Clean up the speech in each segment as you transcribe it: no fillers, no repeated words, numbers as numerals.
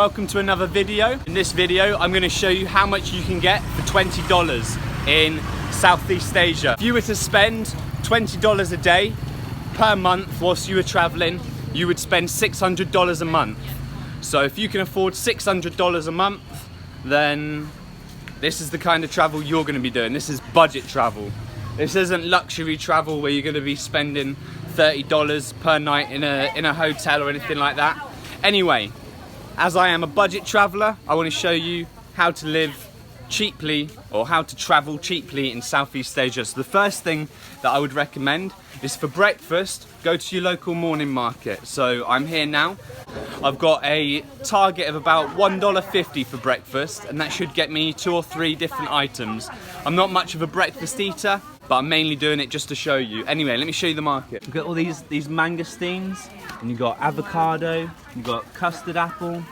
Welcome to another video. In this video, I'm going to show you how much you can get for $20 in Southeast Asia. If you were to spend $20 a day per month whilst you were traveling, you would spend $600 a month. So if you can afford $600 a month, then this is the kind of travel you're going to be doing. This is budget travel. This isn't luxury travel where you're going to be spending $30 per night in a hotel or anything like that. Anyway, as I am a budget traveller, I want to show you how to live cheaply or how to travel cheaply in Southeast Asia. So the first thing that I would recommend is for breakfast, go to your local morning market. So I'm here now. I've got a target of about $1.50 for breakfast, and that should get me 2 or 3 different items. I'm not much of a breakfast eater, but I'm mainly doing it just to show you. Anyway, let me show you the market. We've got all these mangosteens, and you've got avocado, you've got custard apple,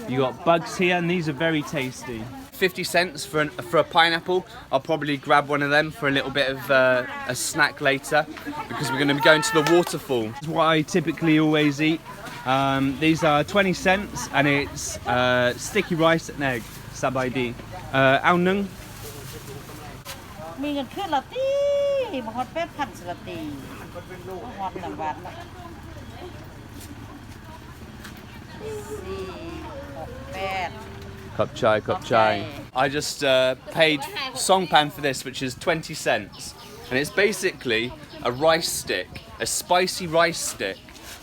you've got bugs here, and these are very tasty. 50 cents for a pineapple. I'll probably grab one of them for a little bit of a snack later, because we're going to be going to the waterfall. This is what I typically always eat. These are 20 cents, and it's sticky rice and egg. Sabay di. Ao nung. มีเงินขึ้นละตีมาฮอตแป๊บพันสละตีฮอตหนังวันละ4 Cup chai, cup chai. I just paid songpan for this, which is 20 cents. And it's basically a rice stick, a spicy rice stick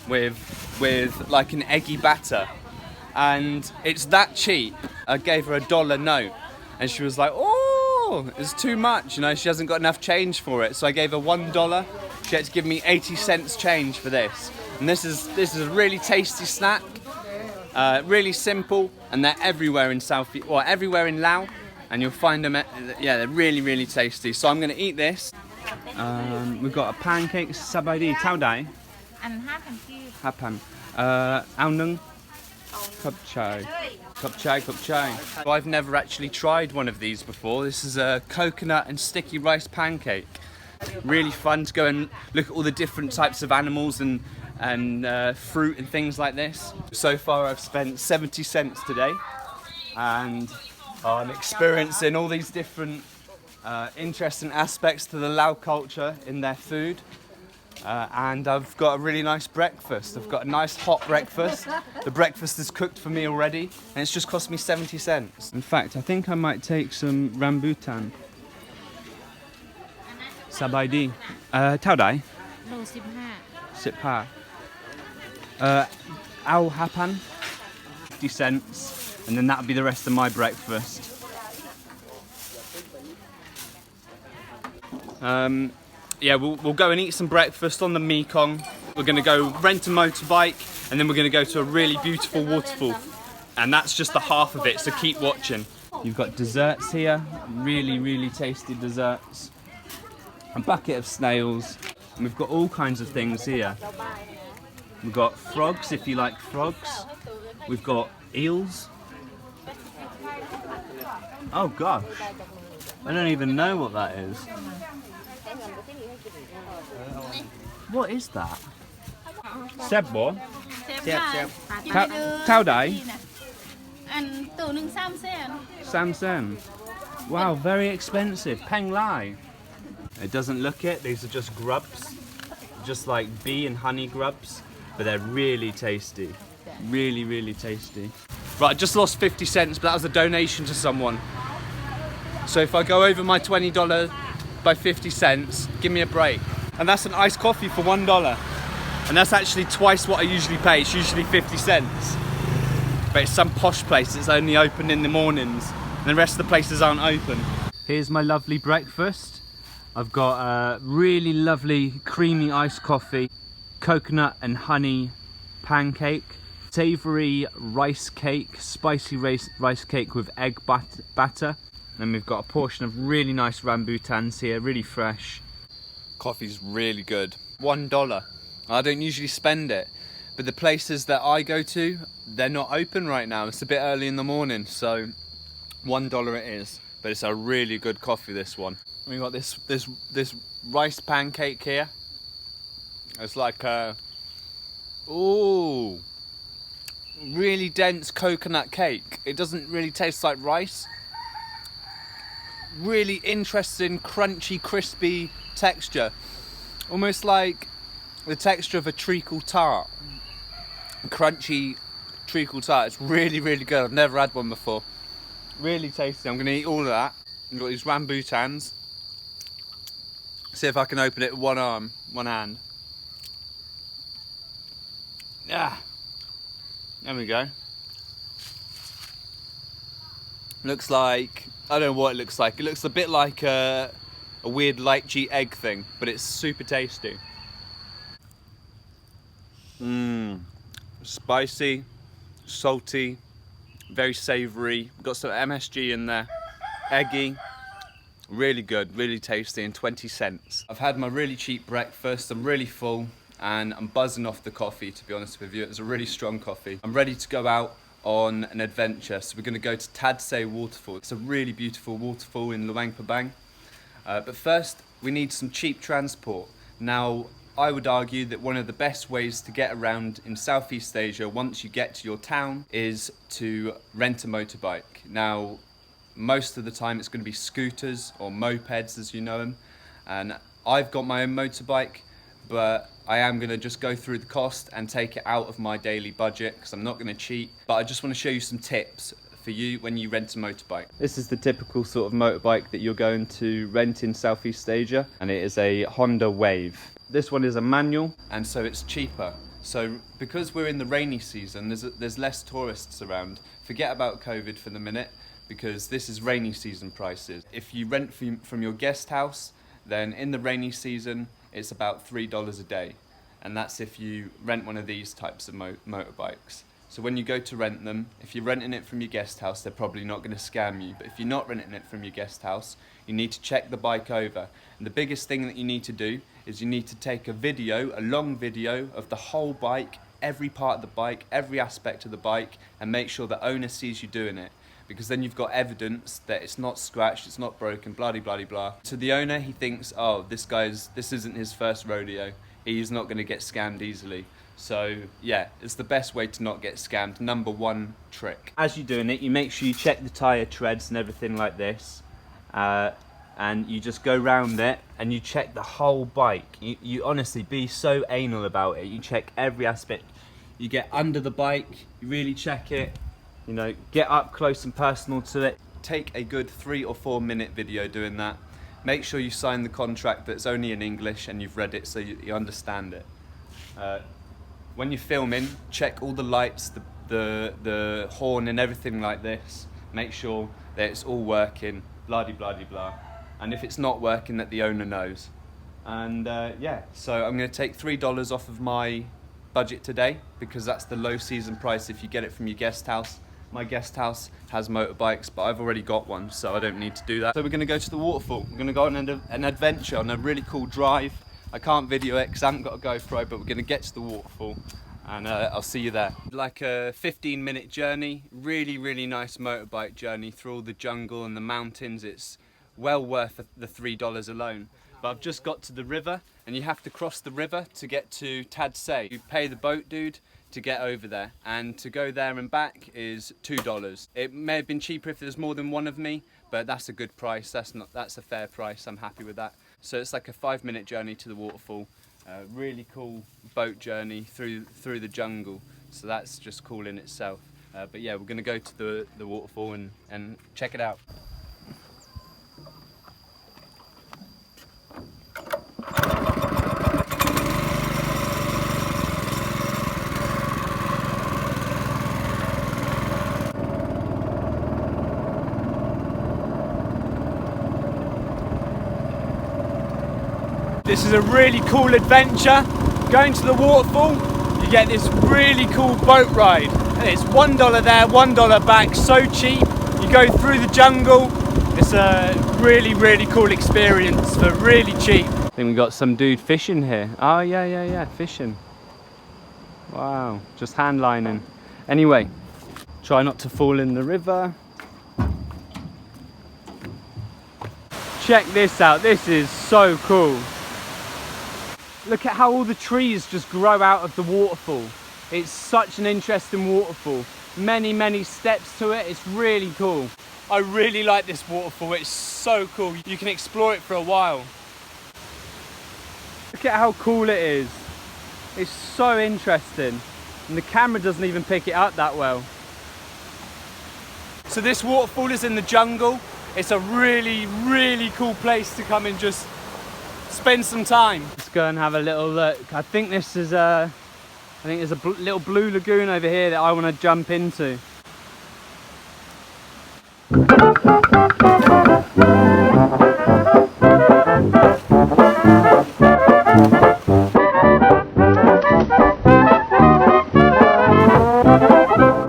with like an eggy batter. And it's that cheap. I gave her a $1 note, and she was like, oh, it's too much. You know, she hasn't got enough change for it. So I gave her $1. She had to give me 80 cents change for this. And this is a really tasty snack. Really simple, and they're everywhere in everywhere in Laos, and you'll find them. Yeah, they're really tasty. So I'm going to eat this. We've got a pancake, sabay di, tao dai, and hapan, ao nung, cup chai, cup chai, cup chai. So I've never actually tried one of these before. This is a coconut and sticky rice pancake. Really fun to go and look at all the different types of animals and fruit and things like this. So far I've spent 70 cents today, and I'm experiencing all these different interesting aspects to the Lao culture in their food, and I've got a really nice breakfast. I've got a nice hot breakfast. The breakfast is cooked for me already, and it's just cost me 70 cents. In fact, I think I might take some rambutan. Sabay di. Tao dai? 15. Ao hapan, 50 cents, and then that'll be the rest of my breakfast. Yeah, we'll go and eat some breakfast on the Mekong. We're going to go rent a motorbike, and then we're going to go to a really beautiful waterfall. And that's just the half of it, so keep watching. You've got desserts here, really tasty desserts. A bucket of snails, and we've got all kinds of things here. We've got frogs, if you like frogs. We've got eels. Oh gosh, I don't even know what that is. What is that? Sebo? Tao dai? Sam sen. Wow, very expensive. Peng lai. It doesn't look it, these are just grubs. Just like bee and honey grubs. But they're really tasty. Really tasty. Right, I just lost 50 cents, but that was a donation to someone. So if I go over my $20 by 50 cents, give me a break. And that's an iced coffee for $1. And that's actually twice what I usually pay. It's usually 50 cents. But it's some posh place that's only open in the mornings, and the rest of the places aren't open. Here's my lovely breakfast. I've got a really lovely creamy iced coffee, coconut and honey pancake, savoury rice cake, spicy rice cake with egg batter. And we've got a portion of really nice rambutans here, really fresh. Coffee's really good. $1. I don't usually spend it, but the places that I go to, they're not open right now. It's a bit early in the morning, so $1 it is. But it's a really good coffee, this one. We've got this rice pancake here. It's like a... Ooh. really dense coconut cake. It doesn't really taste like rice. Really interesting, crunchy, crispy texture. Almost like the texture of a treacle tart. Crunchy treacle tart. It's really, really good. I've never had one before. Really tasty. I'm going to eat all of that. I've got these rambutans. See if I can open it with one arm, one hand. Yeah. There we go. Looks like, I don't know what it looks like. It looks a bit like a weird lychee egg thing, but it's super tasty. Spicy, salty, very savoury. Got some MSG in there. Eggy. Really good, really tasty, and 20 cents. I've had my really cheap breakfast. I'm really full and I'm buzzing off the coffee, to be honest with you. It was a really strong coffee. I'm ready to go out on an adventure. So we're going to go to Tadsay Waterfall. It's a really beautiful waterfall in Luang Prabang. But first, we need some cheap transport. Now, I would argue that one of the best ways to get around in Southeast Asia once you get to your town is to rent a motorbike. Now, most of the time it's going to be scooters or mopeds, as you know them. And I've got my own motorbike, but I am going to just go through the cost and take it out of my daily budget because I'm not going to cheat. But I just want to show you some tips for you when you rent a motorbike. This is the typical sort of motorbike that you're going to rent in Southeast Asia, and it is a Honda Wave. This one is a manual, and so it's cheaper. So because we're in the rainy season, there's less tourists around. Forget about COVID for the minute, because this is rainy season prices. If you rent from your guest house, then in the rainy season, it's about $3 a day. And that's if you rent one of these types of motorbikes. So when you go to rent them, if you're renting it from your guest house, they're probably not going to scam you. But if you're not renting it from your guest house, you need to check the bike over. And the biggest thing that you need to do is you need to take a video, a long video of the whole bike, every part of the bike, every aspect of the bike, and make sure the owner sees you doing it. Because then you've got evidence that it's not scratched, it's not broken, blah, blah, blah, blah. To the owner, he thinks, oh, this isn't his first rodeo. He's not going to get scammed easily. So yeah, it's the best way to not get scammed. Number one trick. As you're doing it, you make sure you check the tyre treads and everything like this. And you just go round it and you check the whole bike. You honestly be so anal about it. You check every aspect. You get under the bike, you really check it. You know, get up close and personal to it. Take a good 3 or 4 minute video doing that. Make sure you sign the contract that's only in English and you've read it so you understand it. When you're filming, check all the lights, the horn and everything like this. Make sure that it's all working, blah de blah de blah. And if it's not working, that the owner knows. And yeah, so I'm going to take $3 off of my budget today because that's the low season price if you get it from your guest house. My guest house has motorbikes, but I've already got one, so I don't need to do that. So we're going to go to the waterfall. We're going to go on an adventure on a really cool drive. I can't video it because I haven't got a GoPro, but we're going to get to the waterfall and I'll see you there. Like a 15-minute journey, really, really nice motorbike journey through all the jungle and the mountains. It's well worth the $3 alone. But I've just got to the river and you have to cross the river to get to Tadsay. You pay the boat dude to get over there, and to go there and back is $2. It may have been cheaper if there's more than one of me, but that's a good price. That's a fair price. I'm happy with that. So it's like a 5-minute journey to the waterfall. Really cool boat journey through the jungle. So that's just cool in itself. But yeah, we're going to go to the waterfall and check it out. This is a really cool adventure. Going to the waterfall, you get this really cool boat ride. And it's $1 there, $1 back, so cheap. You go through the jungle. It's a really, really cool experience for really cheap. I think we got some dude fishing here. Oh yeah, fishing. Wow, just hand lining. Anyway, try not to fall in the river. Check this out, this is so cool. Look at how all the trees just grow out of the waterfall. It's such an interesting waterfall. Many steps to it. It's really cool. I really like this waterfall. It's so cool. You can explore it for a while. Look at how cool it is. It's so interesting. And the camera doesn't even pick it up that well. So this waterfall is in the jungle. It's a really cool place to come and just spend some time. Let's go and have a little look. I think this is there's a little blue lagoon over here that I want to jump into.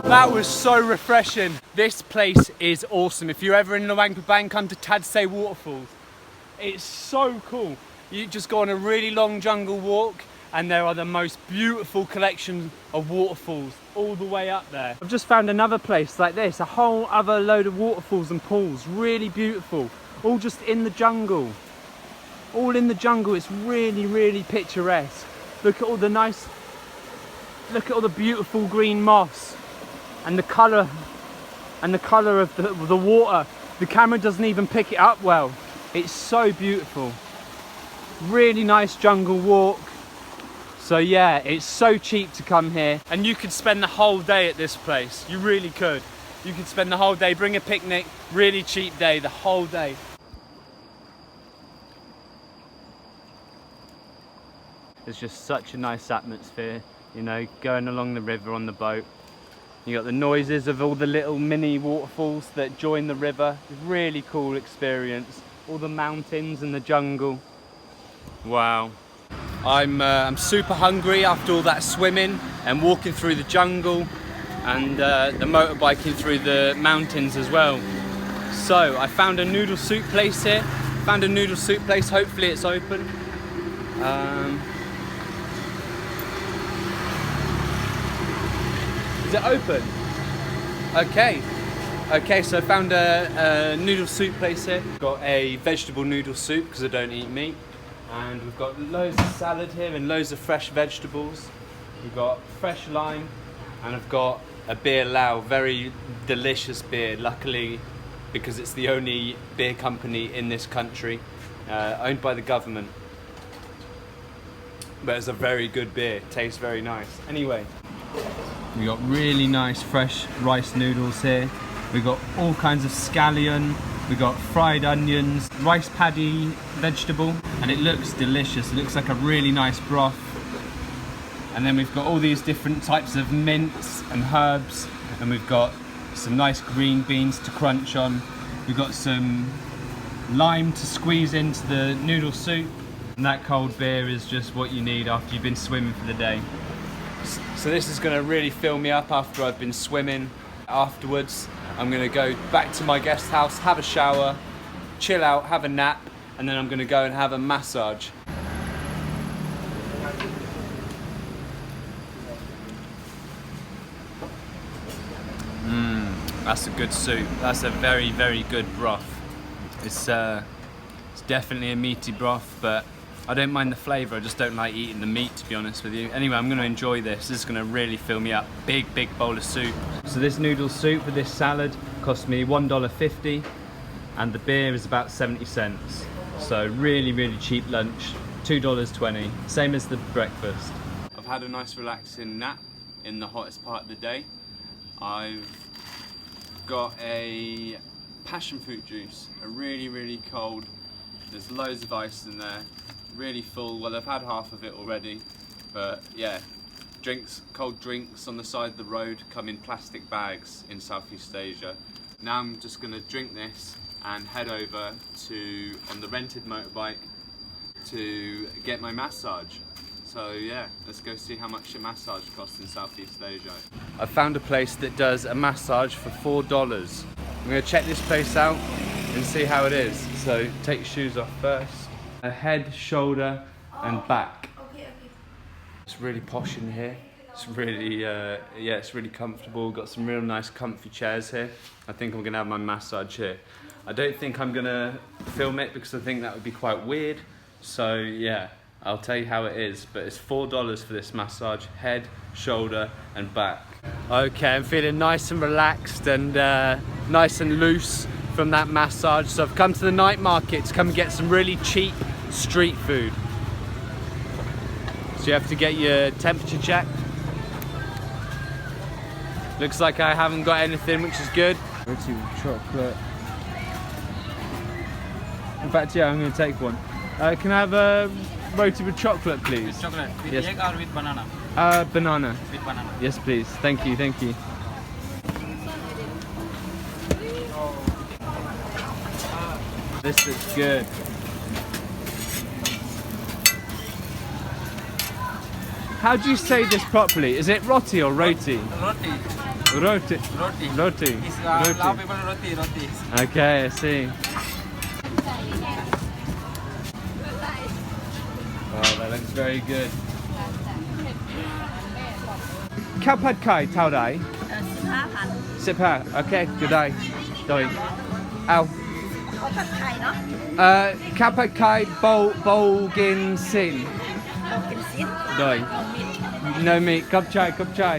That was so refreshing. This place is awesome. If you're ever in Luang Prabang, come to Tadsay Waterfalls. It's so cool. You just go on a really long jungle walk and there are the most beautiful collection of waterfalls all the way up there. I've just found another place like this, a whole other load of waterfalls and pools, really beautiful, all just in the jungle. All in the jungle. It's really picturesque. Look at all the beautiful green moss and the colour of the water. The camera doesn't even pick it up well. It's so beautiful. Really nice jungle walk. So yeah, it's so cheap to come here, and you could spend the whole day at this place. You really could. You could spend the whole day, bring a picnic, really cheap day, the whole day. It's just such a nice atmosphere, you know, going along the river on the boat. You got the noises of all the little mini waterfalls that join the river. Really cool experience. All the mountains and the jungle. Wow. I'm super hungry after all that swimming and walking through the jungle and the motorbiking through the mountains as well. So I found a noodle soup place here. Hopefully it's open. Is it open? Okay, so I found a noodle soup place here. Got a vegetable noodle soup because I don't eat meat. And we've got loads of salad here and loads of fresh vegetables. We've got fresh lime and I've got a beer Laos, very delicious beer, luckily, because it's the only beer company in this country owned by the government. But it's a very good beer, tastes very nice. Anyway, we got really nice fresh rice noodles here. We've got all kinds of scallion. We've got fried onions, rice paddy vegetable, and it looks delicious. It looks like a really nice broth. And then we've got all these different types of mints and herbs, and we've got some nice green beans to crunch on. We've got some lime to squeeze into the noodle soup, and that cold beer is just what you need after you've been swimming for the day. So this is going to really fill me up after I've been swimming. Afterwards, I'm going to go back to my guest house, have a shower, chill out, have a nap, and then I'm going to go and have a massage. That's a good soup. That's a very good broth. It's definitely a meaty broth, but I don't mind the flavour. I just don't like eating the meat, to be honest with you. Anyway, I'm going to enjoy this. This is going to really fill me up. Big bowl of soup. So this noodle soup with this salad cost me $1.50 and the beer is about 70 cents. So really cheap lunch, $2.20, same as the breakfast. I've had a nice relaxing nap in the hottest part of the day. I've got a passion fruit juice, a really cold. There's loads of ice in there. Really full. Well, I've had half of it already, but yeah, cold drinks on the side of the road come in plastic bags in Southeast Asia. Now I'm just going to drink this and head over on the rented motorbike to get my massage. So yeah, let's go see how much a massage costs in Southeast Asia. I found a place that does a massage for $4. I'm going to check this place out and see how it is. So take your shoes off first. A head, shoulder and back. Okay. It's really posh in here. It's really, yeah, it's really comfortable. Got some real nice comfy chairs here. I think I'm gonna have my massage here. I don't think I'm gonna film it because I think that would be quite weird. So yeah, I'll tell you how it is, but it's $4 for this massage, head, shoulder and back. Okay, I'm feeling nice and relaxed and nice and loose from that massage. So I've come to the night market to come and get some really cheap street food. So you have to get your temperature checked. Looks like I haven't got anything, which is good. Roti with chocolate. In fact, yeah, I'm going to take one. Can I have a roti with chocolate, please? Chocolate with Yes. egg or with banana? Banana. With banana. Yes, please. Thank you, thank you. This looks good. How do you say this properly? Is it roti or roti? Roti. Roti. Roti. Roti. It's Lao Roti. people roti. Roti. Okay, I see. Wow, that looks very good. Khao pad kai tao dai? 15. Okay, good day. Doi. Ow. ผัดไข่เนาะ Khao pad kai bowl gin sin. กินซิด Doi. No meat. Cup chai, cup chai.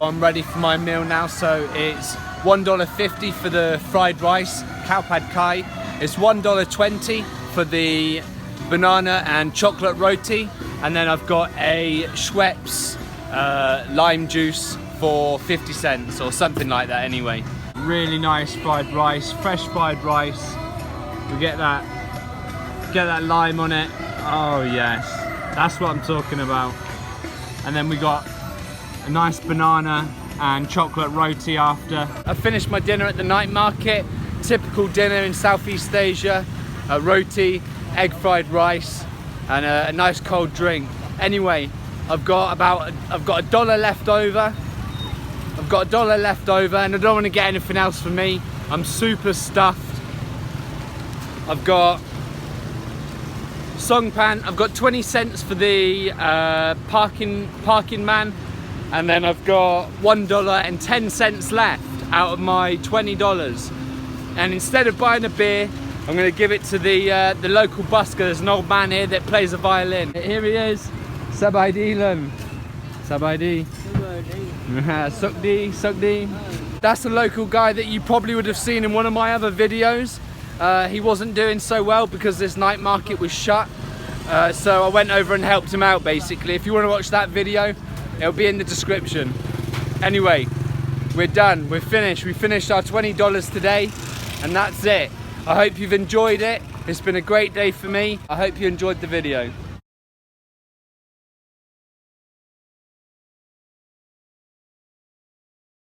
I'm ready for my meal now, so it's $1.50 for the fried rice, khao pad kai. It's $1.20 for the banana and chocolate roti, and then I've got a Schweppes lime juice for 50 cents or something like that anyway. Really nice fried rice, fresh fried rice. We get that lime on it. Oh yes, that's what I'm talking about. And then we got a nice banana and chocolate roti after. I finished my dinner at the night market. Typical dinner in Southeast Asia. A roti, egg fried rice and a nice cold drink. Anyway, I've got a dollar left over. I've got $1 left over and I don't want to get anything else for me. I'm super stuffed. I've got songpan. I've got 20 cents for the parking man, and then I've got $1.10 left out of my $20. And instead of buying a beer, I'm going to give it to the local busker. There's an old man here that plays a violin. Here he is. Sabai Lan. Sabai Sukdi, Sukdi. That's a local guy that you probably would have seen in one of my other videos. He wasn't doing so well because this night market was shut. So I went over and helped him out basically. If you want to watch that video, it'll be in the description. Anyway, we're done. We're finished. We finished our $20 today and that's it. I hope you've enjoyed it. It's been a great day for me. I hope you enjoyed the video.